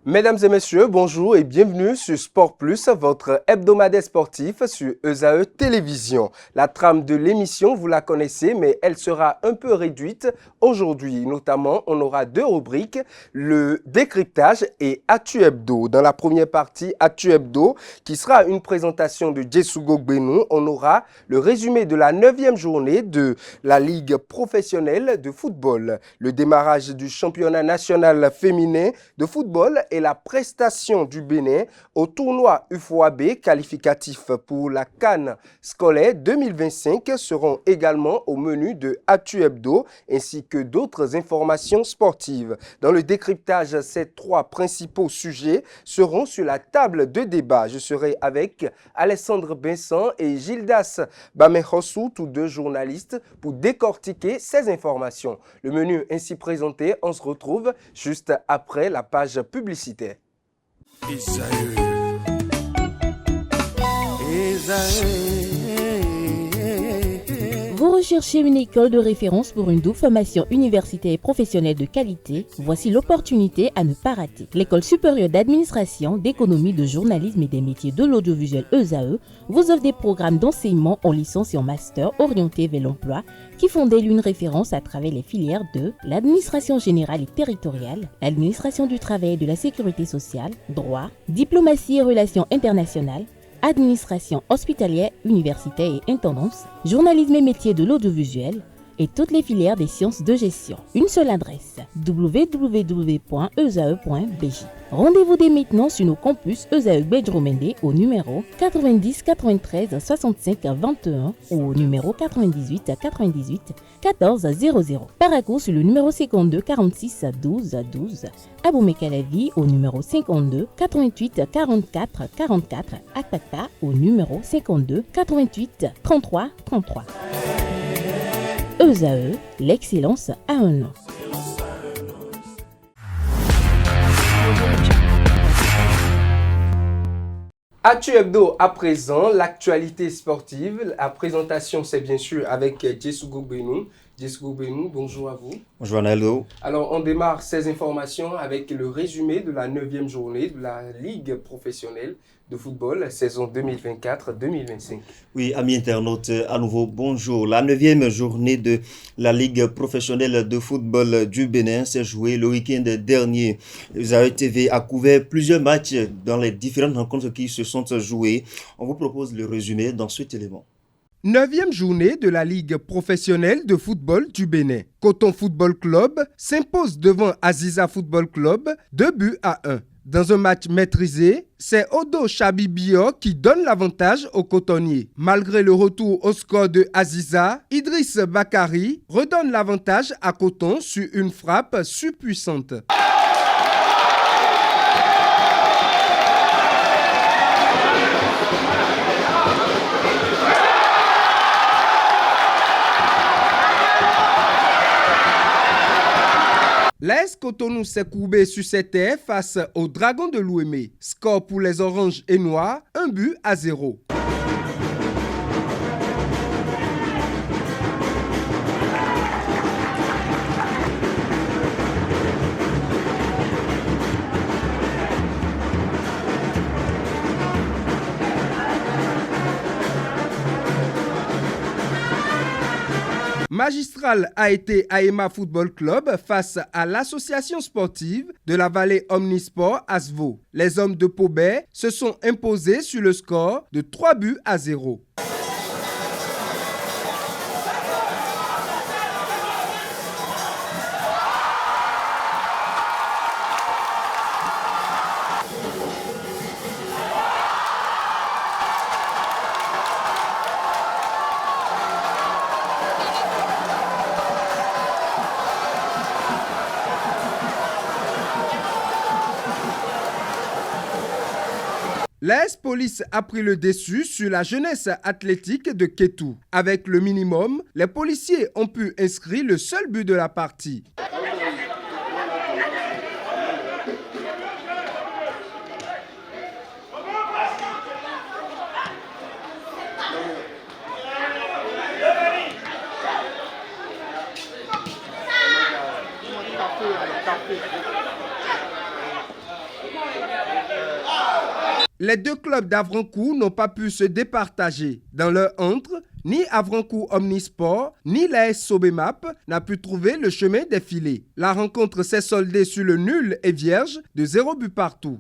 Mesdames et messieurs, bonjour et bienvenue sur Sport Plus, votre hebdomadaire sportif sur ESAE Télévision. La trame de l'émission, vous la connaissez, mais elle sera un peu réduite aujourd'hui. Notamment, on aura deux rubriques, le décryptage et Actu Hebdo. Dans la première partie, Actu Hebdo, qui sera une présentation de Djesougo Gbenou, on aura le résumé de la 9e journée de la Ligue professionnelle de football. Le démarrage du championnat national féminin de football et la prestation du Bénin au tournoi UFOAB qualificatif pour la CAN scolaire 2025 seront également au menu de Actu Hebdo ainsi que d'autres informations sportives. Dans le décryptage, ces trois principaux sujets seront sur la table de débat. Je serai avec Alessandre Vincent et Gildas Bamehossou, tous deux journalistes, pour décortiquer ces informations. Le menu ainsi présenté, on se retrouve juste après la page publicitaire. Vous recherchez une école de référence pour une double formation universitaire et professionnelle de qualité? Voici l'opportunité à ne pas rater. L'École supérieure d'administration, d'économie, de journalisme et des métiers de l'audiovisuel ESAE vous offre des programmes d'enseignement en licence et en master orientés vers l'emploi qui font d'elle une référence à travers les filières de l'administration générale et territoriale, l'administration du travail et de la sécurité sociale, droit, diplomatie et relations internationales, administration hospitalière, universitaire et intendance, journalisme et métiers de l'audiovisuel et toutes les filières des sciences de gestion. Une seule adresse, www.esae.bj. Rendez-vous dès maintenant sur nos campus ESAE Bedjromende au numéro 90 93 65 21 ou au numéro 98 98 14 00. Paracourt sur le numéro 52 46 12 12. Aboumé-Calavi au numéro 52 88 44 44. Akpaka au numéro 52 88 33 33. ESAE, l'excellence a un nom. Actu Hebdo à présent, l'actualité sportive. La présentation, c'est bien sûr avec Djesougo Gbenou. Djesougo Gbenou, bonjour à vous. Bonjour Naldo. Alors, on démarre ces informations avec le résumé de la 9e journée de la Ligue professionnelle de football, saison 2024-2025. Oui, amis internautes, à nouveau, bonjour. La 9e journée de la Ligue professionnelle de football du Bénin s'est jouée le week-end dernier. ESAE TV a couvert plusieurs matchs dans les différentes rencontres qui se sont jouées. On vous propose le résumé dans cet élément. 9e journée de la Ligue professionnelle de football du Bénin. Coton Football Club s'impose devant Aziza Football Club 2-1. Dans un match maîtrisé, c'est Odo Chabibio qui donne l'avantage aux cotonniers. Malgré le retour au score de Aziza, Idriss Bakari redonne l'avantage à Coton sur une frappe surpuissante. L'AS Cotonou s'est courbé sur ses terres face aux Dragons de l'Ouémé. Score pour les Oranges et Noirs, 1-0. Magistral a été Aema Football Club face à l'association sportive de la vallée Omnisport Asvo. Les hommes de Pobet se sont imposés sur le score de 3-0. L'AS Police a pris le dessus sur la jeunesse athlétique de Kétou. Avec le minimum, les policiers ont pu inscrire le seul but de la partie. Les deux clubs d'Avrancourt n'ont pas pu se départager. Dans leur entre, ni Avrancourt Omnisport, ni l'AS Sobemap n'a pu trouver le chemin des filets. La rencontre s'est soldée sur le nul et vierge de 0 but partout.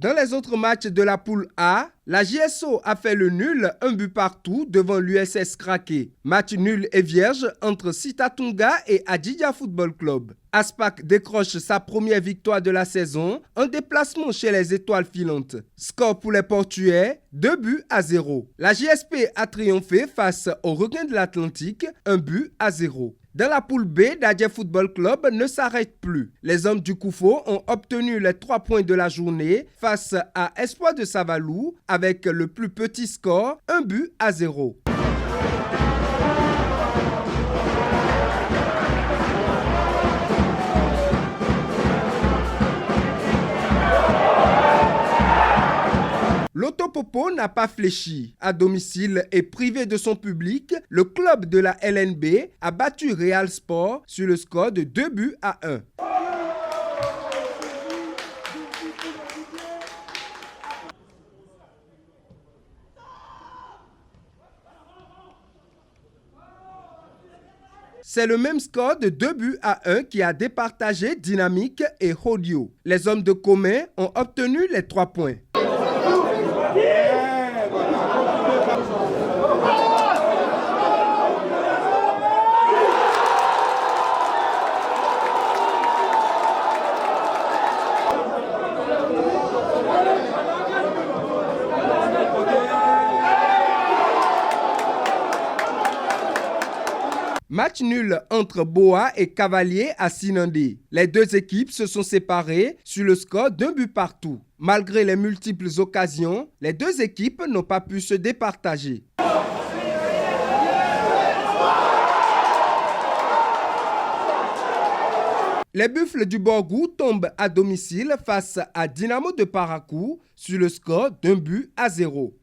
Dans les autres matchs de la poule A, la JSO a fait le nul, 1 but partout devant l'USS Kraké. Match nul et vierge entre Sitatunga et Adjidja Football Club. Aspac décroche sa première victoire de la saison en déplacement chez les Étoiles Filantes. Score pour les Portugais, 2 buts à 0. La JSP a triomphé face aux Requins de l'Atlantique, 1 but à 0. Dans la poule B, Dadje Football Club ne s'arrête plus. Les hommes du Koufo ont obtenu les 3 points de la journée face à Espoir de Savalou avec le plus petit score, 1 but à 0. L'Autopopo n'a pas fléchi. À domicile et privé de son public, le club de la LNB a battu Real Sport sur le score de 2 buts à 1. C'est le même score de 2 buts à 1 qui a départagé Dynamique et Hodio. Les hommes de Commun ont obtenu les 3 points. Match nul entre Boa et Cavalier à Sinandé. Les deux équipes se sont séparées sur le score d'1 but partout. Malgré les multiples occasions, les deux équipes n'ont pas pu se départager. Les Buffles du Borgou tombent à domicile face à Dynamo de Parakou sur le score d'1 but à 0.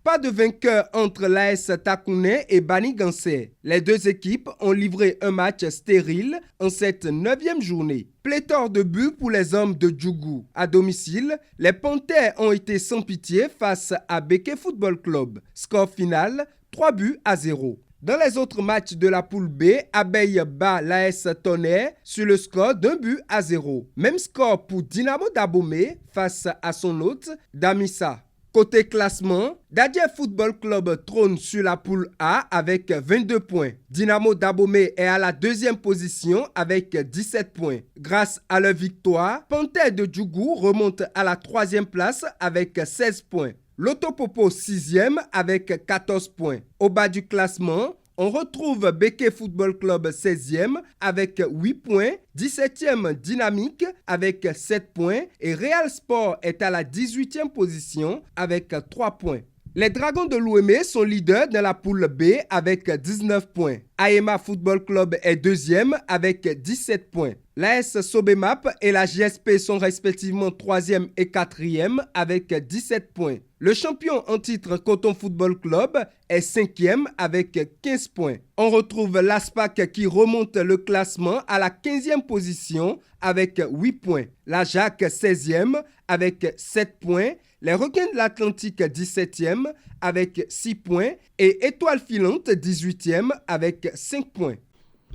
Pas de vainqueur entre l'AS Takouné et Bani Gansé. Les deux équipes ont livré un match stérile en cette 9e journée. Pléthore de buts pour les hommes de Djougou. À domicile, les Panthères ont été sans pitié face à Beke Football Club. Score final, 3 buts à 0. Dans les autres matchs de la poule B, Abeille bat l'AS Tonnerre sur le score d'1 but à 0. Même score pour Dynamo d'Abomey face à son hôte, Damissa. Côté classement, Dadje Football Club trône sur la poule A avec 22 points. Dynamo d'Abomey est à la 2e position avec 17 points. Grâce à leur victoire, Panthère de Djougou remonte à la 3e place avec 16 points. L'Autopopo 6e avec 14 points. Au bas du classement, on retrouve Beke Football Club 16e avec 8 points, 17e Dynamique avec 7 points et Real Sport est à la 18e position avec 3 points. Les Dragons de l'Ouémé sont leaders dans la poule B avec 19 points. Aema Football Club est 2e avec 17 points. L'AS Sobemap et la JSP sont respectivement 3e et 4e avec 17 points. Le champion en titre Coton Football Club est 5e avec 15 points. On retrouve l'Aspac qui remonte le classement à la 15e position avec 8 points. La Jacques 16e avec 7 points. Les Requins de l'Atlantique 17e avec 6 points et Étoile Filante 18e avec 5 points.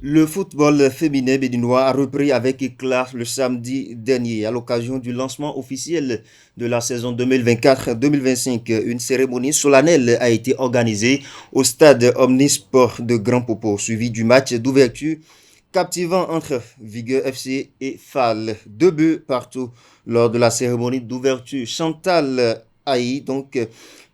Le football féminin béninois a repris avec éclat le samedi dernier à l'occasion du lancement officiel de la saison 2024-2025. Une cérémonie solennelle a été organisée au stade Omnisport de Grand Popo, suivi du match d'ouverture captivant entre Vigueur FC et FAL. 2 buts partout lors de la cérémonie d'ouverture. Chantal Aïe,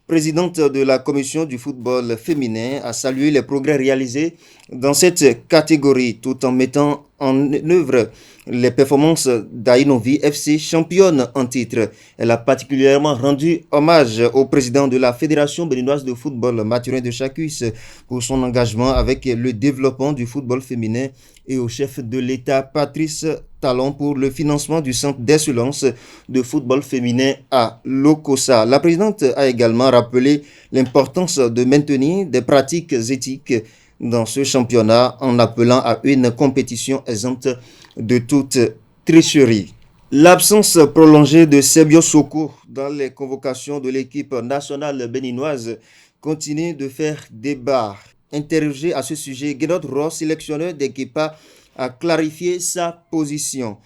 présidente de la commission du football féminin, a salué les progrès réalisés dans cette catégorie tout en mettant en œuvre les performances d'Ainovi FC, championne en titre. Elle a particulièrement rendu hommage au président de la Fédération béninoise de football, Mathurin de Chacus, pour son engagement avec le développement du football féminin et au chef de l'État, Patrice Talon, pour le financement du centre d'excellence de football féminin à Lokossa. La présidente a également rappelé l'importance de maintenir des pratiques éthiques dans ce championnat en appelant à une compétition exempte de toute tricherie. L'absence prolongée de Sebio Soko dans les convocations de l'équipe nationale béninoise continue de faire débat. Interrogé à ce sujet, Genot Ross, sélectionneur d'Equipa, a clarifié sa position.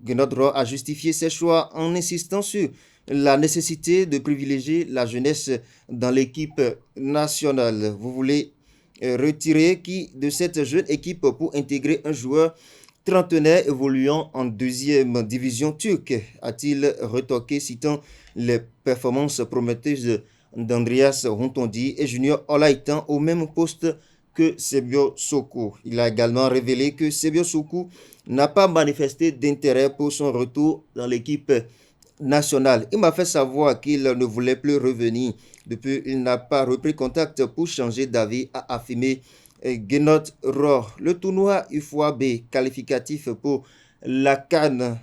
Genot Ross a justifié ses choix en insistant sur la nécessité de privilégier la jeunesse dans l'équipe nationale. Vous voulez retirer qui de cette jeune équipe pour intégrer un joueur trentenaire évoluant en deuxième division turque, a-t-il retoqué, citant les performances prometteuses d'Andreas Hontondi et Junior Olaitan au même poste que Sebio Soko. Il a également révélé que Sebio Soko n'a pas manifesté d'intérêt pour son retour dans l'équipe nationale. Il m'a fait savoir qu'il ne voulait plus revenir. Depuis, il n'a pas repris contact pour changer d'avis, a affirmé Genot Roh. Le tournoi UFOA B qualificatif pour la CAN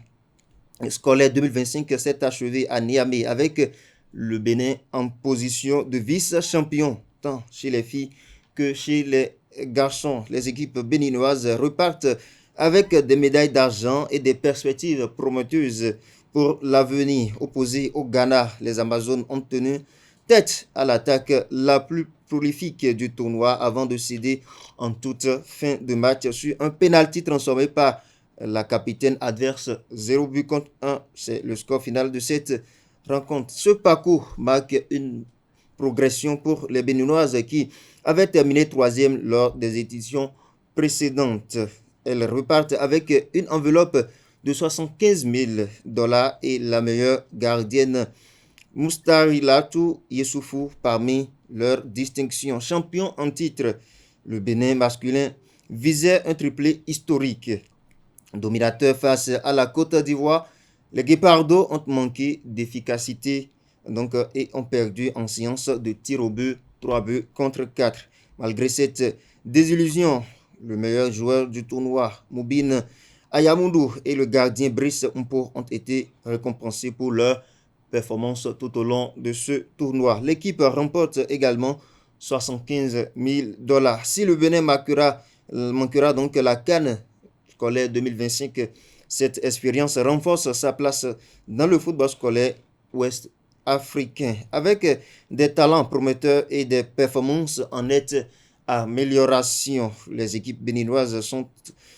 scolaire 2025 s'est achevé à Niamey avec le Bénin en position de vice-champion, tant chez les filles que chez les garçons. Les équipes béninoises repartent avec des médailles d'argent et des perspectives prometteuses pour l'avenir. Opposées au Ghana, les Amazones ont tenu tête à l'attaque la plus prolifique du tournoi avant de céder en toute fin de match sur un penalty transformé par la capitaine adverse. 0 but contre 1, c'est le score final de cette rencontre. Ce parcours marque une progression pour les Béninoises qui avaient terminé 3e lors des éditions précédentes. Elles repartent avec une enveloppe de $75,000 et la meilleure gardienne Moustarilatu Yessoufou parmi leurs distinctions. Champion en titre, le Bénin masculin visait un triplé historique. Dominateur face à la Côte d'Ivoire, les Guépardos ont manqué d'efficacité et ont perdu en séance de tir au but, 3 buts contre 4. Malgré cette désillusion, le meilleur joueur du tournoi, Moubine Ayamoundou, et le gardien Brice Mpo ont été récompensés pour leur performance tout au long de ce tournoi. L'équipe remporte également $75,000. Si le Bénin manquera donc la CAN scolaire 2025, cette expérience renforce sa place dans le football scolaire ouest africain. Avec des talents prometteurs et des performances en nette amélioration, les équipes béninoises sont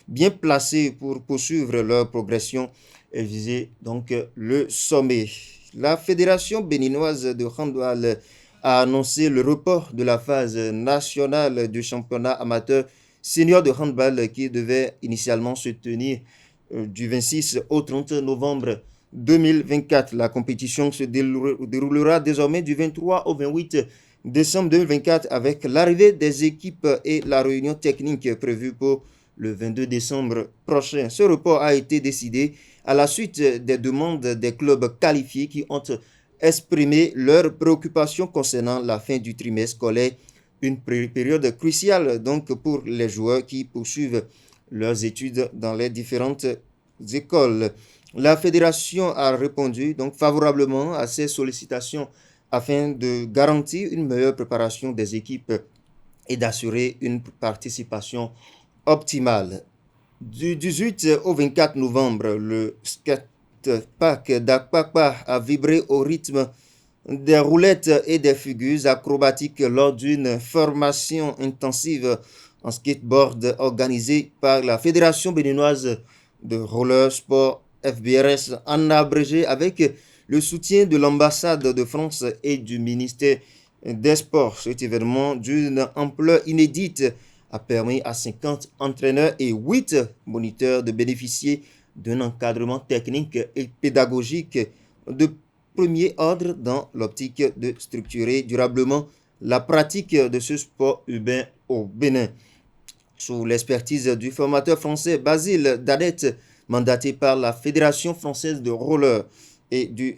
bien placées pour poursuivre leur progression et viser donc le sommet. La Fédération béninoise de handball a annoncé le report de la phase nationale du championnat amateur senior de handball qui devait initialement se tenir du 26 au 30 novembre 2024. La compétition se déroulera désormais du 23 au 28 décembre 2024 avec l'arrivée des équipes et la réunion technique prévue pour le 22 décembre prochain. Ce report a été décidé à la suite des demandes des clubs qualifiés qui ont exprimé leurs préoccupations concernant la fin du trimestre scolaire, une période cruciale donc pour les joueurs qui poursuivent leurs études dans les différentes écoles. La fédération a répondu donc favorablement à ces sollicitations afin de garantir une meilleure préparation des équipes et d'assurer une participation optimale. Du 18 au 24 novembre, le skatepark d'Akpakpa a vibré au rythme des roulettes et des figures acrobatiques lors d'une formation intensive en skateboard organisée par la Fédération béninoise de roller sport FBRS en abrégé avec le soutien de l'ambassade de France et du ministère des Sports. Cet événement d'une ampleur inédite a permis à 50 entraîneurs et 8 moniteurs de bénéficier d'un encadrement technique et pédagogique de premier ordre dans l'optique de structurer durablement la pratique de ce sport urbain au Bénin. sous l'expertise du formateur français Basile Dadette, mandaté par la Fédération française de roller et du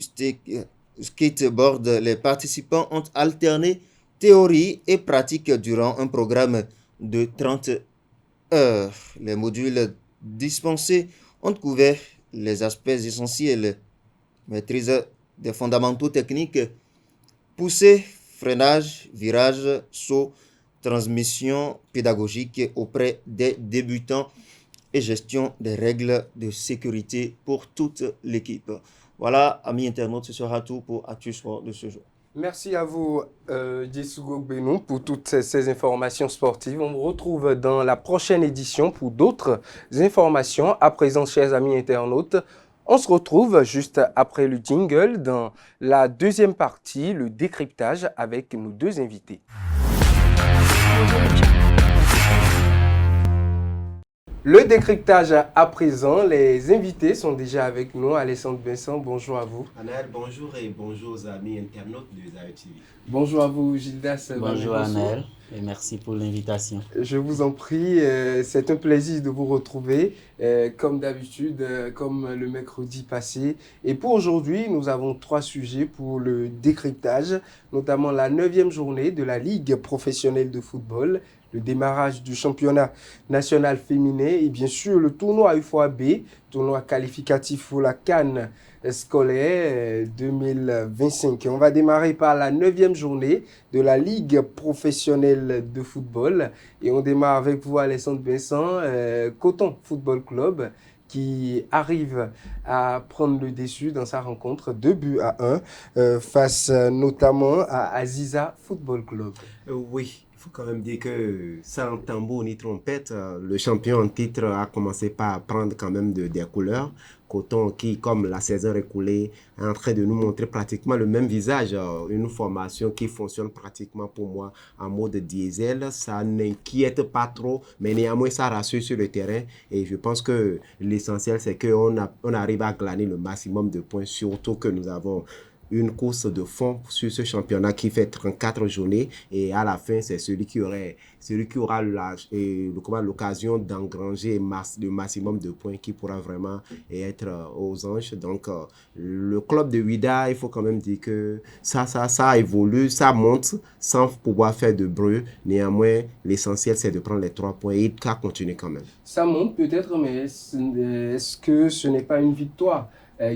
skateboard. Les participants ont alterné théorie et pratique durant un programme de 30 heures. Les modules dispensés ont couvert les aspects essentiels: maîtrise des fondamentaux techniques, poussée, freinage, virage, saut, transmission pédagogique auprès des débutants et gestion des règles de sécurité pour toute l'équipe. Voilà, amis internautes, ce sera tout pour Actu Sport de ce jour. Merci à vous, Djesougo Benou, pour toutes ces informations sportives. On vous retrouve dans la prochaine édition pour d'autres informations. À présent, chers amis internautes, on se retrouve juste après le jingle dans la deuxième partie, le décryptage avec nos deux invités. Le décryptage à présent, les invités sont déjà avec nous. Alessandre Vincent, bonjour à vous. Anaël, bonjour et bonjour aux amis internautes de Zayo TV. Bonjour à vous, Gildas. Bonjour Anaël et merci pour l'invitation. Je vous en prie, c'est un plaisir de vous retrouver, comme d'habitude, comme le mercredi passé. Et pour aujourd'hui, nous avons 3 sujets pour le décryptage, notamment la 9e journée de la Ligue professionnelle de football, le démarrage du championnat national féminin et bien sûr le tournoi UFOA-B, tournoi qualificatif pour la CAN scolaire 2025. On va démarrer par la 9e journée de la Ligue professionnelle de football et on démarre avec vous, Alessandre Vincent, Coton Football Club qui arrive à prendre le dessus dans sa rencontre 2-1 face notamment à Aziza Football Club. Oui. Il faut quand même dire que sans tambour ni trompette, le champion en titre a commencé par prendre quand même des couleurs. Coton qui, comme la saison écoulée, est en train de nous montrer pratiquement le même visage. Une formation qui fonctionne pratiquement pour moi en mode diesel. Ça n'inquiète pas trop, mais néanmoins ça rassure sur le terrain. Et je pense que l'essentiel c'est qu'on arrive à glaner le maximum de points, surtout que nous avons une course de fond sur ce championnat qui fait 34 journées et à la fin c'est celui qui aura l'occasion d'engranger le maximum de points qui pourra vraiment être aux anges. Donc le club de Ouidah, il faut quand même dire que ça évolue, ça monte sans pouvoir faire de bruit. Néanmoins l'essentiel c'est de prendre les 3 points et qu'à continuer quand même. Ça monte peut-être, mais est-ce que ce n'est pas une victoire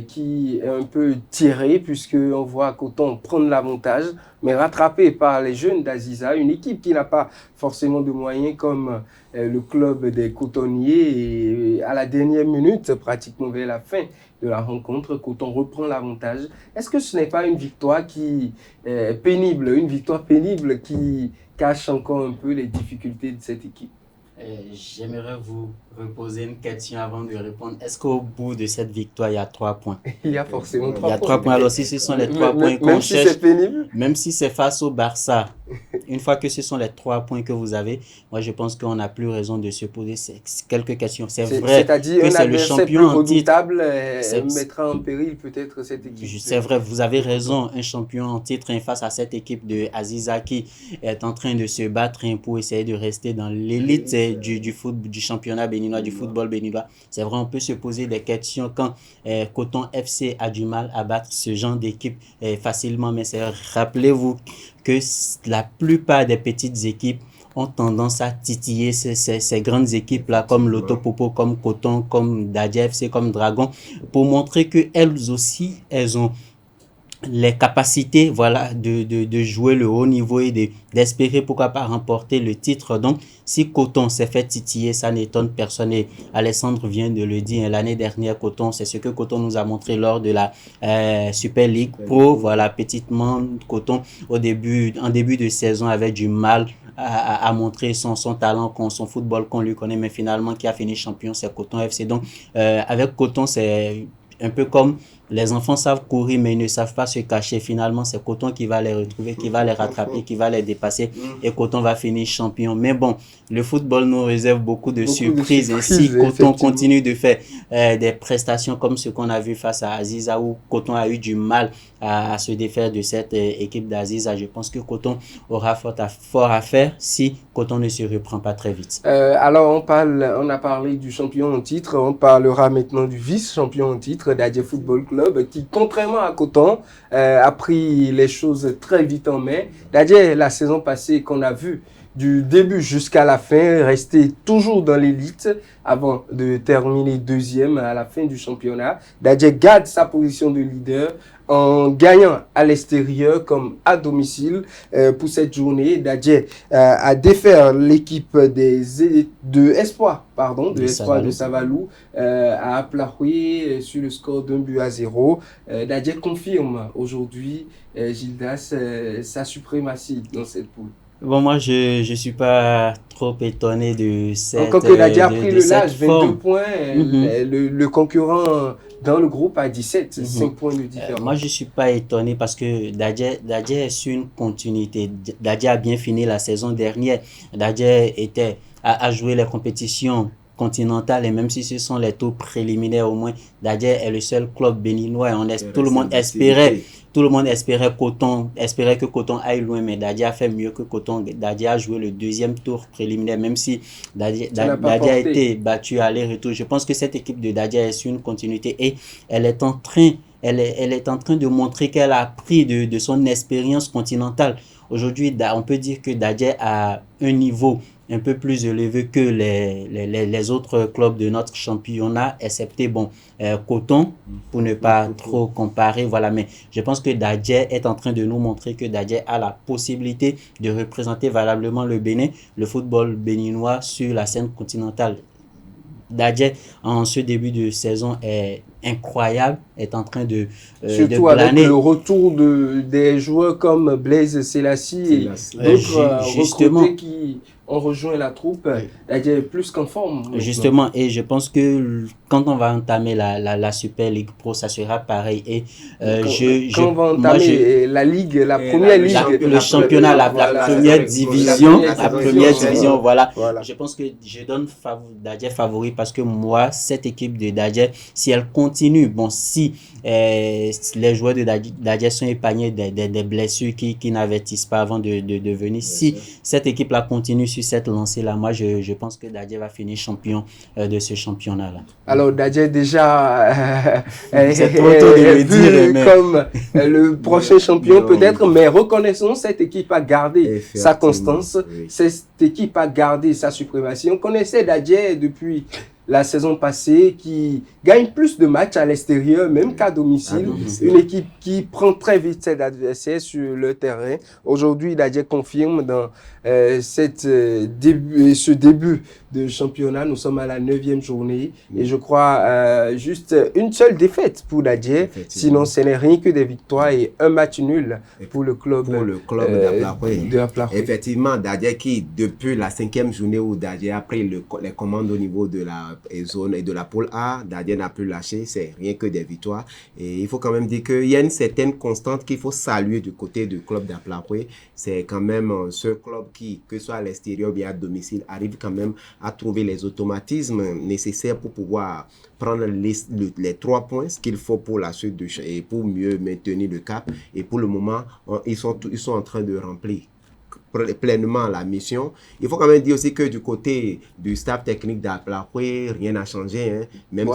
qui est un peu tiré puisqu'on voit Coton prendre l'avantage, mais rattrapé par les jeunes d'Aziza, une équipe qui n'a pas forcément de moyens comme le club des cotonniers. Et à la dernière minute, pratiquement vers la fin de la rencontre, Coton reprend l'avantage. Est-ce que ce n'est pas une victoire qui est pénible, une victoire pénible qui cache encore un peu les difficultés de cette équipe? J'aimerais vous reposer une question avant de répondre. Est-ce qu'au bout de cette victoire, il y a 3 points? Il y a forcément 3 points. Il y a 3 points. Alors si ce sont les 3 points qu'on même cherche, si c'est pénible, même si c'est face au Barça, une fois que ce sont les 3 points que vous avez, moi je pense qu'on n'a plus raison de se poser quelques questions. C'est vrai c'est-à-dire que c'est le adversaire champion plus en titre. redoutable mettra en péril peut-être cette équipe. C'est vrai, vous avez raison. Un champion en titre face à cette équipe de Aziza qui est en train de se battre pour essayer de rester dans l'élite du championnat béninois, du football béninois. C'est vrai, on peut se poser des questions quand Coton FC a du mal à battre ce genre d'équipe facilement. Mais rappelez-vous que la plupart des petites équipes ont tendance à titiller ces grandes équipes-là, comme Lotopopo, comme Coton, comme Dadia FC, comme Dragon, pour montrer qu'elles aussi, elles ont les capacités de jouer le haut niveau et d'espérer pourquoi pas remporter le titre. Donc si Coton s'est fait titiller, ça n'étonne personne et Alessandre vient de le dire, l'année dernière Coton, c'est ce que Coton nous a montré lors de la Super League Pro. Voilà, petitement Coton en début de saison avait du mal à montrer son talent, son football qu'on lui connaît, mais finalement qui a fini champion, c'est Coton FC. Donc avec Coton, c'est un peu comme les enfants savent courir, mais ils ne savent pas se cacher. Finalement, c'est Coton qui va les retrouver, qui va les rattraper, qui va les dépasser. Et Coton va finir champion. Mais bon, le football nous réserve beaucoup de surprises. Et si Coton continue de faire des prestations comme ce qu'on a vu face à Aziza, où Coton a eu du mal à se défaire de cette équipe d'Aziza, je pense que Coton aura fort à faire si Coton ne se reprend pas très vite. Alors, on a parlé du champion en titre, on parlera maintenant du vice-champion en titre, Dadje Football Club, qui, contrairement à Coton, a pris les choses très vite en main. Dadje, la saison passée qu'on a vu, du début jusqu'à la fin, resté toujours dans l'élite avant de terminer deuxième à la fin du championnat. Dadje garde sa position de leader en gagnant à l'extérieur comme à domicile pour cette journée. Dadje a défait l'équipe de Espoir de Savalou à Aplahoui sur le score d'1-0. Dadje confirme aujourd'hui, Gildas, sa suprématie dans cette poule. Bon, moi, je suis pas trop étonné de cette encore que Dadje a pris le large, 22 forme. points. Le concurrent dans le groupe a 17, 5 points de différence. Moi, je suis pas étonné parce que Dadje est sur une continuité. Dadje a bien fini la saison dernière. Dadje a joué les compétitions continentales, et même si ce sont les tours préliminaires, au moins Dadje est le seul club béninois. Tout le monde espérait que Coton aille loin, mais Dadje a fait mieux que Coton. Dadje a joué le deuxième tour préliminaire, même si Dadje a été battu à aller-retour. Je pense que cette équipe de Dadje est sur une continuité et elle est en train de montrer qu'elle a appris de son expérience continentale. Aujourd'hui, on peut dire que Dadje a un niveau un peu plus élevé que les autres clubs de notre championnat, excepté Coton, pour ne pas trop comparer. Voilà, mais je pense que Dadje est en train de nous montrer que Dadje a la possibilité de représenter valablement le Bénin, le football béninois sur la scène continentale. Dadje, en ce début de saison, est incroyable, est en train de surtout planer. Avec le retour des joueurs comme Blaise Selassie et d'autres recrutés qui ont rejoint la troupe. Dadje est plus qu'en forme. Justement, et je pense que quand on va entamer la Super League Pro, ça sera pareil. Et quand on va entamer la ligue, la première ligue, le championnat, la première division, voilà. Je pense que je donne Dadje favori parce que moi, cette équipe de Dadje, si elle continue, si les joueurs de Dadje sont épargnés des blessures qui n'avertissent pas avant de venir, si cette équipe-là continue sur cette lancée-là, moi, je pense que Dadje va finir champion de ce championnat-là. Alors, Dadje déjà c'est trop tôt de le dire, mais comme le prochain champion peut-être, mais reconnaissons, cette équipe a gardé sa constance, cette équipe a gardé sa suprématie. On connaissait Dadje depuis la saison passée, qui gagne plus de matchs à l'extérieur, même qu'à domicile. Une équipe qui prend très vite ses adversaires sur le terrain. Aujourd'hui, Dadje confirme dans ce début de championnat. Nous sommes à la 9e journée et je crois juste une seule défaite pour Dadje. Sinon, ce n'est rien que des victoires et un match nul pour le club d'Aplahoui. Effectivement, Dadje qui, depuis la 5e journée où Dadje a pris les commandes au niveau de la zone et de la pôle A, Dadje n'a plus lâché, c'est rien que des victoires. Et il faut quand même dire qu'il y a une certaine constante qu'il faut saluer du côté du club d'Aplahoui. C'est quand même ce club qui, que ce soit à l'extérieur ou bien à domicile, arrive quand même à trouver les automatismes nécessaires pour pouvoir prendre les 3 points, ce qu'il faut pour la suite et pour mieux maintenir le cap. Et pour le moment, ils sont en train de remplir pleinement la mission. Il faut quand même dire aussi que du côté du staff technique d'Aplahoui, rien n'a changé. Hein. Même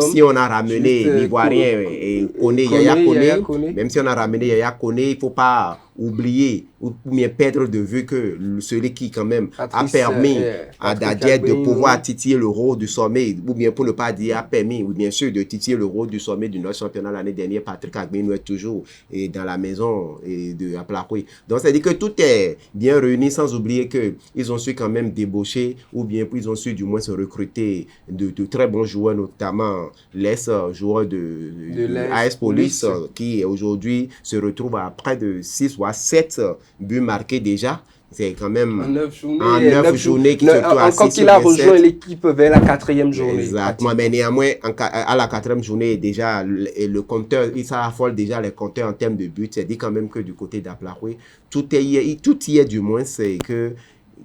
si on a ramené l'Ivoirien et Yaya Kone, même si on a ramené Yaya Kone, il ne faut pas oublier ou bien perdre de vue que celui qui quand même a permis à Dadje de pouvoir titiller le rôle du sommet, ou bien pour ne pas dire a permis, ou bien sûr de titiller le rôle du sommet du notre championnat l'année dernière, Patrick Agbénou est toujours dans la maison de Aplahoui. Donc ça veut dire que tout est bien réuni, sans oublier qu'ils ont su quand même débaucher, ou bien ils ont su du moins se recruter de très bons joueurs, notamment les joueurs de AS Police, qui aujourd'hui se retrouvent à près de 6 ou à 7 buts marqués déjà. C'est quand même En 9 journées. en 9 journées qui se trouve à Quand 6 il a sur rejoint 27. l'équipe vers la 4e journée. Exactement, mais néanmoins, à la 4e journée, déjà, le compteur, il s'affole déjà les compteurs en termes de buts. C'est dit quand même que du côté d'Aplaroué, tout y est du moins, c'est que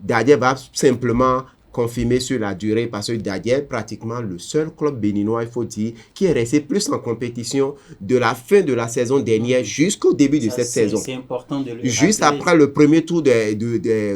Dadier va simplement confirmer sur la durée parce que Dadier est pratiquement le seul club béninois, il faut dire, qui est resté plus en compétition de la fin de la saison dernière jusqu'au début de cette saison. C'est important de le Juste rappeler. après le premier tour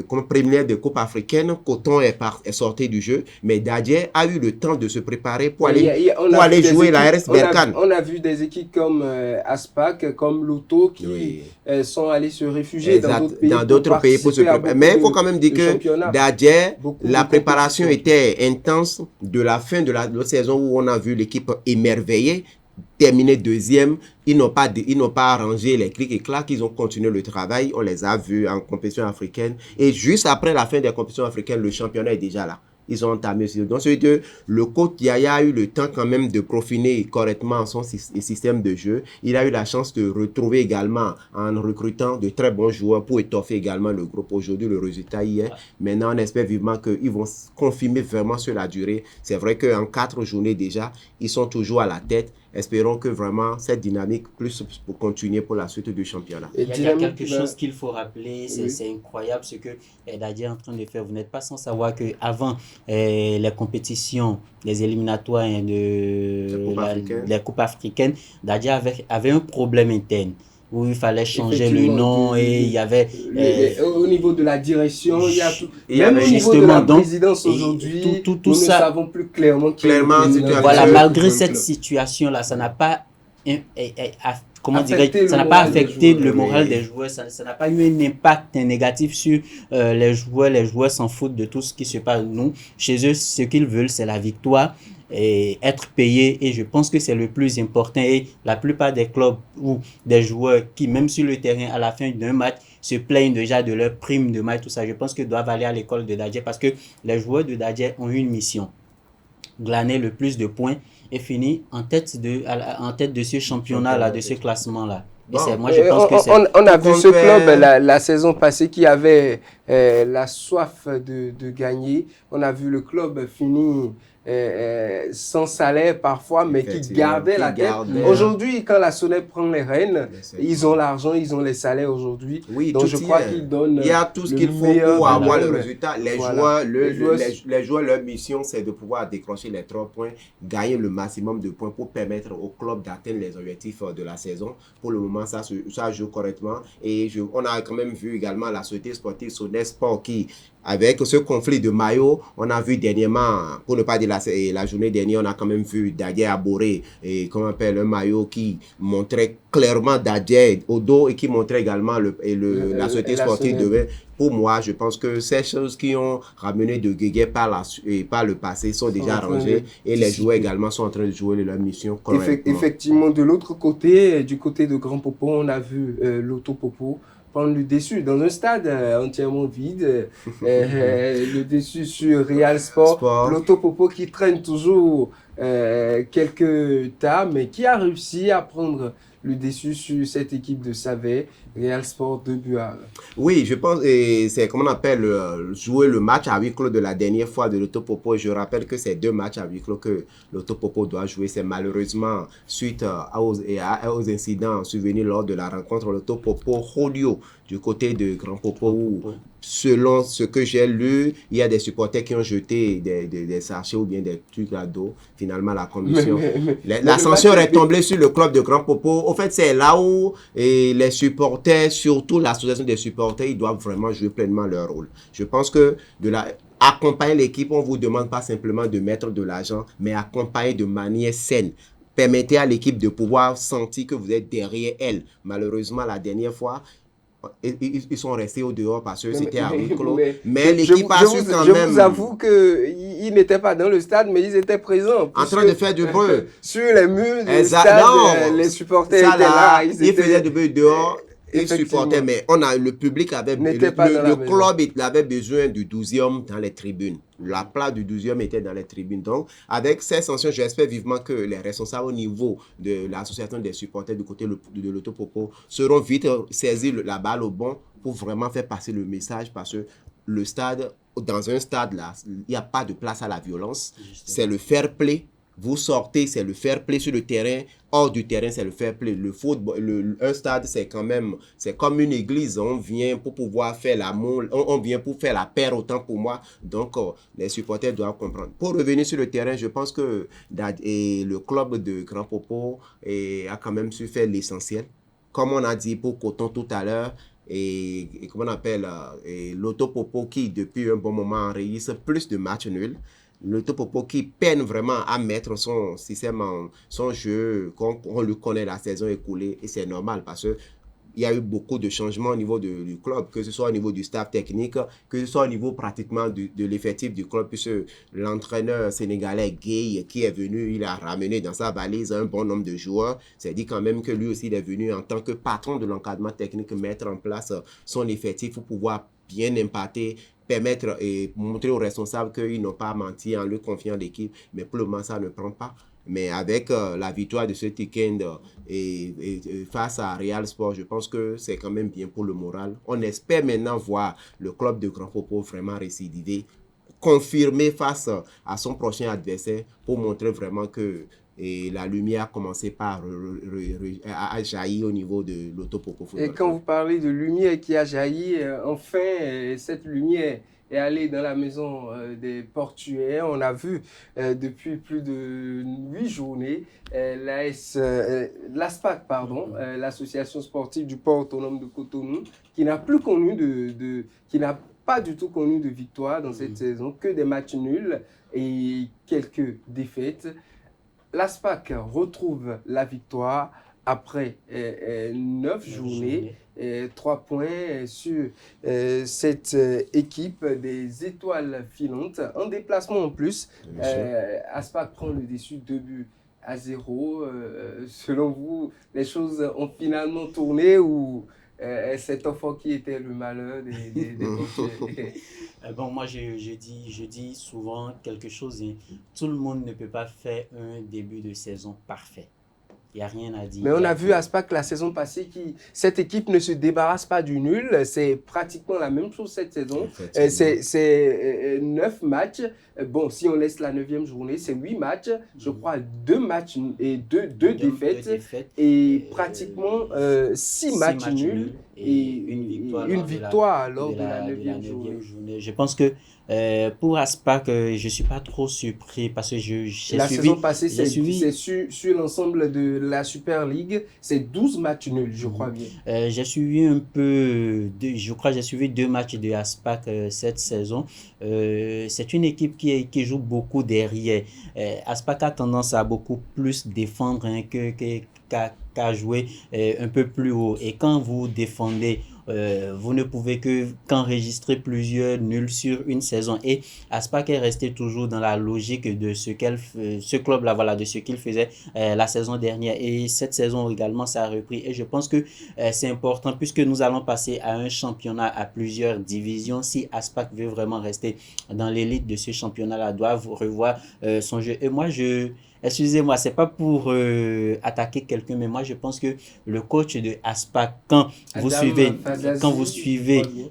comme préliminaire de Coupe africaine, Coton est sorti du jeu, mais Dadier a eu le temps de se préparer pour aller jouer la RS Berkane. On a vu des équipes comme Aspac, comme Loto qui Oui. sont allés se réfugier dans d'autres pays pour se préparer. Mais il faut quand même dire que Dadier, la préparation était intense de la fin de la saison où on a vu l'équipe émerveillée terminer deuxième. Ils n'ont pas arrangé les clics et clacs, ils ont continué le travail. On les a vus en compétition africaine. Et juste après la fin des compétitions africaines, le championnat est déjà là. Ils ont entamé. Donc, c'est que le coach Yaya a eu le temps quand même de profiner correctement son système de jeu. Il a eu la chance de retrouver également en recrutant de très bons joueurs pour étoffer également le groupe. Aujourd'hui, le résultat y est. Maintenant, on espère vivement qu'ils vont confirmer vraiment sur la durée. C'est vrai qu'en 4 journées déjà, ils sont toujours à la tête. Espérons que vraiment cette dynamique plus pour continuer pour la suite du championnat. Il y a quelque chose qu'il faut rappeler, c'est incroyable ce que Dadier est en train de faire. Vous n'êtes pas sans savoir qu'avant les compétitions, les éliminatoires les coupes africaines, Dadier avait un problème interne où il fallait changer le nom et il y avait... au niveau de la direction, il y a tout. Même au niveau de la présidence aujourd'hui, nous ne savons plus clairement qui est le président. Voilà, malgré cette situation-là, ça n'a pas... Comment dirais-je, ça n'a pas affecté le moral des joueurs, ça n'a pas eu un impact négatif sur les joueurs s'en foutent de tout ce qui se passe. Nous, chez eux, ce qu'ils veulent, c'est la victoire et être payés, et je pense que c'est le plus important. Et la plupart des clubs ou des joueurs qui, même sur le terrain, à la fin d'un match, se plaignent déjà de leur prime de match, tout ça, je pense qu'ils doivent aller à l'école de Dadier parce que les joueurs de Dadier ont une mission: glaner le plus de points et finir en tête de ce championnat-là, de ce classement-là. Et moi, je pense que c'est... On a vu ce club la saison passée qui avait la soif de gagner. On a vu le club finir sans salaire parfois, mais qui gardait la tête. Aujourd'hui, quand la Sonep prend les rênes, ils ont l'argent, ils ont les salaires aujourd'hui. Oui, donc je crois qu'ils donnent. Il y a tout ce qu'il faut pour avoir le résultat. Les joueurs, leur mission, c'est de pouvoir décrocher les 3 points, gagner le maximum de points pour permettre au club d'atteindre les objectifs de la saison. Pour le moment, ça joue correctement. Et on a quand même vu également la société sportive Sonep Sport qui, avec ce conflit de maillot, on a vu dernièrement, pour ne pas dire la journée dernière, on a quand même vu Dadier aborder un maillot qui montrait clairement Dadier au dos et qui montrait également la société sportive de. Pour moi, je pense que ces choses qui ont ramené de Guégué par le passé sont déjà arrangées et les joueurs également sont en train de jouer leur mission correctement. Effectivement, de l'autre côté, du côté de Grand Popo, on a vu Loto Popo prendre le dessus dans un stade entièrement vide, le dessus sur Real Sport. Loto Popo qui traîne toujours quelques tas, mais qui a réussi à prendre le dessus sur cette équipe de Savet. Real Sport 2-1. Oui, je pense, et c'est comme on appelle jouer le match à huis clos de la dernière fois de Loto Popo. Je rappelle que c'est 2 matchs à huis clos que Loto Popo doit jouer. C'est malheureusement suite aux incidents survenus lors de la rencontre Loto Popo Rodio du côté de Grand Popo où, selon ce que j'ai lu, il y a des supporters qui ont jeté des sachets ou bien des trucs à dos. Finalement, la commission, la sanction est tombée sur le club de Grand Popo. Au fait, c'est là où les supporters, surtout l'association des supporters, ils doivent vraiment jouer pleinement leur rôle. Je pense que accompagner l'équipe, on ne vous demande pas simplement de mettre de l'argent, mais accompagner de manière saine. Permettez à l'équipe de pouvoir sentir que vous êtes derrière elle. Malheureusement, la dernière fois, ils sont restés au dehors parce que c'était à huis clos. Mais l'équipe a su quand même. Je vous avoue qu'ils n'étaient pas dans le stade, mais ils étaient présents. En train de faire du bruit. Sur les murs du stade, les supporters étaient là. Ils faisaient du bruit dehors. ils supportaient, mais le public avait le club il avait besoin du 12e dans les tribunes. La place du 12e était dans les tribunes. Donc, avec ces sanctions, j'espère vivement que les responsables au niveau de l'association des supporters du côté de l'Autopopo seront vite saisir la balle au bon pour vraiment faire passer le message, parce que le stade, dans un stade là, il n'y a pas de place à la violence. C'est le fair play. Vous sortez, c'est le fair play sur le terrain. Hors du terrain, c'est le fair play. Le football, un stade, c'est comme une église. On vient pour pouvoir faire l'amour, on vient pour faire la paix, autant pour moi. Donc, les supporters doivent comprendre. Pour revenir sur le terrain, je pense que le club de Grand Popo a quand même su faire l'essentiel. Comme on a dit pour Coton tout à l'heure, et comment on appelle, l'Autopopo qui, depuis un bon moment, enregistre plus de matchs nuls. L'Autopopo qui peine vraiment à mettre son système, son jeu, on le connaît la saison écoulée, et c'est normal parce que il y a eu beaucoup de changements au niveau du club, que ce soit au niveau du staff technique, que ce soit au niveau pratiquement de l'effectif du club, puisque l'entraîneur sénégalais Gueye qui est venu, il a ramené dans sa valise un bon nombre de joueurs. C'est dit quand même que lui aussi il est venu en tant que patron de l'encadrement technique mettre en place son effectif pour pouvoir bien impacter, permettre et montrer aux responsables qu'ils n'ont pas menti en leur confiant l'équipe, mais pour le moment ça ne prend pas. Mais avec la victoire de ce week-end et face à Real Sport, je pense que c'est quand même bien pour le moral. On espère maintenant voir le club de Grand Popo vraiment récidiver, confirmer face à son prochain adversaire pour montrer vraiment que la lumière a commencé à jaillir au niveau de l'Autopopo. Et quand vous parlez de lumière qui a jailli, enfin, cette lumière est allée dans la maison des portuaires. On a vu depuis plus de 8 journées l'ASPAC, l'association sportive du port autonome de Cotonou, qui n'a pas du tout connu de victoire dans cette saison, que des matchs nuls et quelques défaites. L'ASPAC retrouve la victoire après 9 journées, 3 points sur cette équipe des étoiles filantes. En déplacement en plus, ASPAC prend le dessus 2-0. Selon vous, les choses ont finalement tourné ou cet enfant qui était le malheur des Bon, moi, je dis souvent quelque chose. Tout le monde ne peut pas faire un début de saison parfait. Il n'y a rien à dire. Mais on a vu à SPAC la saison passée, cette équipe ne se débarrasse pas du nul. C'est pratiquement la même chose cette saison. C'est 9 matchs. Bon, si on laisse la 9e journée, c'est 8 matchs. Je crois 2 matchs et 2 défaites. Et pratiquement 6 matchs nuls et une victoire lors de la 9e journée. Je pense que pour ASPAC, je ne suis pas trop surpris parce que la saison passée, c'est sur l'ensemble de la Super League, c'est 12 matchs nuls, je crois bien. J'ai suivi un peu, j'ai suivi 2 matchs de ASPAC cette saison. C'est une équipe qui joue beaucoup derrière. ASPAC a tendance à beaucoup plus défendre qu'à jouer un peu plus haut. Et quand vous défendez, vous ne pouvez qu'enregistrer plusieurs nuls sur une saison. Et ASPAC est resté toujours dans la logique de ce club-là, voilà, de ce qu'il faisait la saison dernière. Et cette saison également, ça a repris. Et je pense que c'est important puisque nous allons passer à un championnat à plusieurs divisions. Si ASPAC veut vraiment rester dans l'élite de ce championnat-là, doit revoir son jeu. Et moi, excusez-moi, c'est pas pour attaquer quelqu'un, mais moi je pense que le coach de ASPAC, quand vous suivez,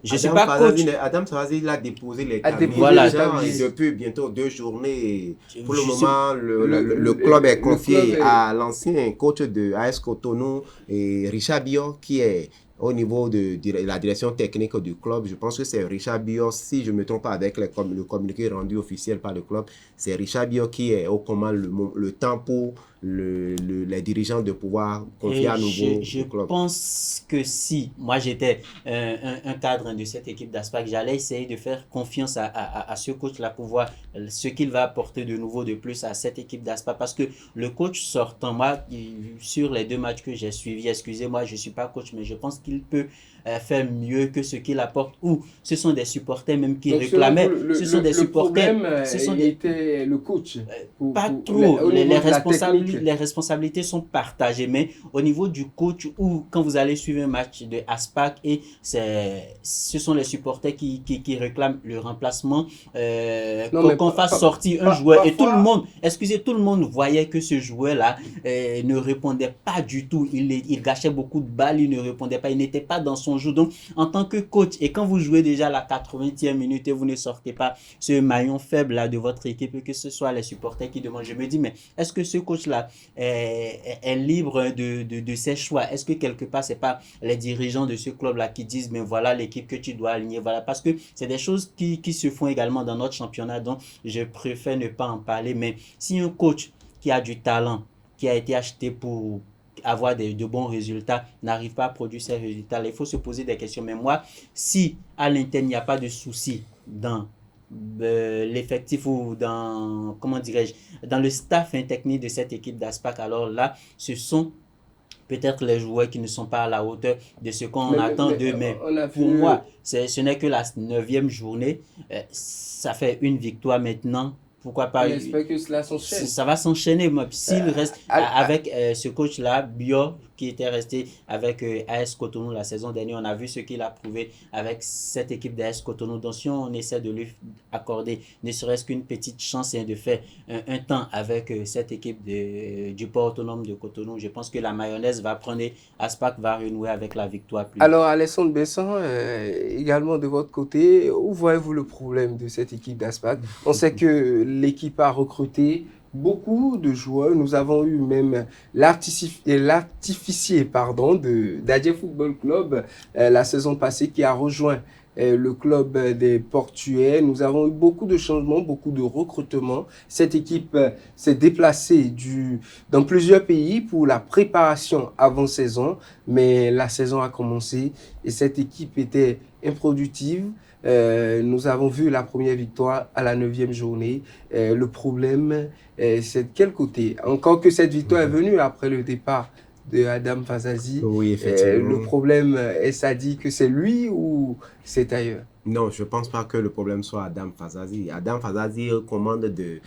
je suis pas coach. Adam Sarazi, il a déposé les tabliers. Voilà, depuis bientôt 2 journées. Pour le moment, le club est confié à l'ancien coach de AS Cotonou, Richard Biot, qui est au niveau de la direction technique du club. Je pense que c'est Richard Biot, si je ne me trompe pas avec le communiqué rendu officiel par le club, c'est Richard Biot qui est aux commandes le temps pour les dirigeants de pouvoir confier à nouveau je le club. Je pense que si moi j'étais un cadre de cette équipe d'ASPAC, j'allais essayer de faire confiance à ce coach-là pour voir ce qu'il va apporter de nouveau de plus à cette équipe d'ASPAC, parce que le coach sortant, moi, sur les 2 matchs que j'ai suivis, excusez-moi, je ne suis pas coach, mais je pense qu'il peut fait mieux que ce qu'il apporte, ou ce sont des supporters même qui Donc, réclamaient. selon vous, Ce sont des supporters. problème, Ce sont il des était le coach. pas Au trop. niveau de la technique. Les responsabilités sont partagées, mais au niveau du coach, ou quand vous allez suivre un match de Aspac, et ce sont les supporters qui réclament le remplacement, Non, mais qu'on fasse sortir un joueur. Et tout le monde, excusez, tout le monde voyait que ce joueur-là ne répondait pas du tout. Il gâchait beaucoup de balles, il ne répondait pas, il n'était pas dans son jeu. Donc, en tant que coach, et quand vous jouez déjà à la 80e minute et vous ne sortez pas ce maillon faible là de votre équipe, et que ce soit les supporters qui demandent, je me dis, mais est-ce que ce coach-là est libre de ses choix? Est-ce que quelque part, c'est pas les dirigeants de ce club-là qui disent, mais voilà l'équipe que tu dois aligner, voilà, parce que c'est des choses qui se font également dans notre championnat, donc je préfère ne pas en parler. Mais si un coach qui a du talent, qui a été acheté pour avoir de bons résultats, n'arrive pas à produire ces résultats, il faut se poser des questions. Mais moi, si à l'interne, il n'y a pas de souci dans l'effectif ou dans, comment dirais-je, dans le staff technique de cette équipe d'Aspac, alors là, ce sont peut-être les joueurs qui ne sont pas à la hauteur de ce qu'on attend d'eux. Mais pour moi, ce n'est que la 9e journée. Ça fait une victoire maintenant. Pourquoi pas? On espère que cela s'enchaîne. Ça va s'enchaîner. S'il reste avec ce coach-là, Bio, qui était resté avec AS Cotonou la saison dernière, on a vu ce qu'il a prouvé avec cette équipe d'AS Cotonou. Donc, si on essaie de lui accorder ne serait-ce qu'une petite chance de faire un temps avec cette équipe du port autonome de Cotonou, je pense que la mayonnaise va prendre, Aspac va renouer avec la victoire. Alors, Alessandre Besson, également de votre côté, où voyez-vous le problème de cette équipe d'Aspac? On sait que l'équipe a recruté beaucoup de joueurs. Nous avons eu même l'artificier d'Adjé Football Club la saison passée qui a rejoint le club des Portuais. Nous avons eu beaucoup de changements, beaucoup de recrutements. Cette équipe s'est déplacée dans plusieurs pays pour la préparation avant saison, mais la saison a commencé et cette équipe était improductive. Nous avons vu la première victoire à la 9e journée. Le problème, c'est de quel côté? Encore que cette victoire est venue après le départ de Adam Fazazi. Oui, effectivement. Le problème, est-ce à dire que c'est lui ou c'est ailleurs? Non, je ne pense pas que le problème soit Adam Fazazi. Adam Fazazi commande du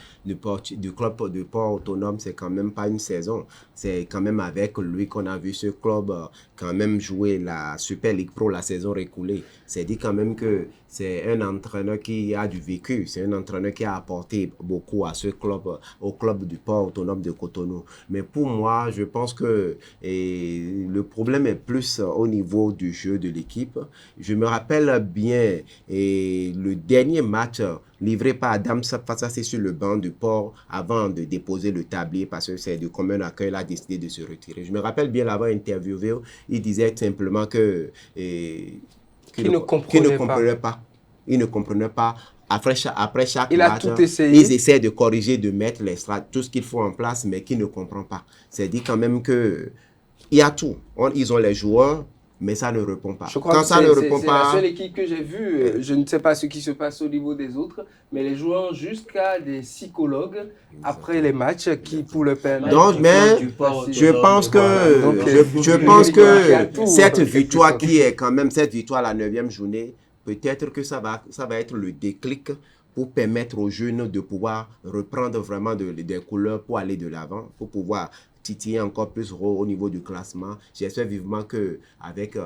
club de port autonome, c'est quand même pas une saison. C'est quand même avec lui qu'on a vu ce club quand même jouer la Super League Pro la saison récoulée. C'est dit quand même que c'est un entraîneur qui a du vécu. C'est un entraîneur qui a apporté beaucoup à ce club, au club du port autonome de Cotonou. Mais pour moi, je pense que le problème est plus au niveau du jeu de l'équipe. Je me rappelle bien le dernier match livré par Adam Fazazi sur le banc du port avant de déposer le tablier parce que c'est de commun accueil, il a décidé de se retirer. Je me rappelle bien l'avoir interviewé, il disait simplement qu'il ne comprenait pas. Il ne comprenait pas. Après chaque match, ils essaient de corriger, de mettre tout ce qu'il faut en place, mais qu'il ne comprend pas. C'est dit quand même qu'il y a tout. Ils ont les joueurs, mais ça ne répond pas. Je crois que c'est la seule équipe que j'ai vue. Je ne sais pas ce qui se passe au niveau des autres, mais les joueurs jusqu'à des psychologues après les matchs qui pour le permettre. Donc, mais je pense que cette victoire qui est quand même cette victoire à la 9e journée, peut-être que ça va être le déclic pour permettre aux jeunes de pouvoir reprendre vraiment des couleurs pour aller de l'avant, pour pouvoir titiller encore plus au niveau du classement. J'espère vivement qu'avec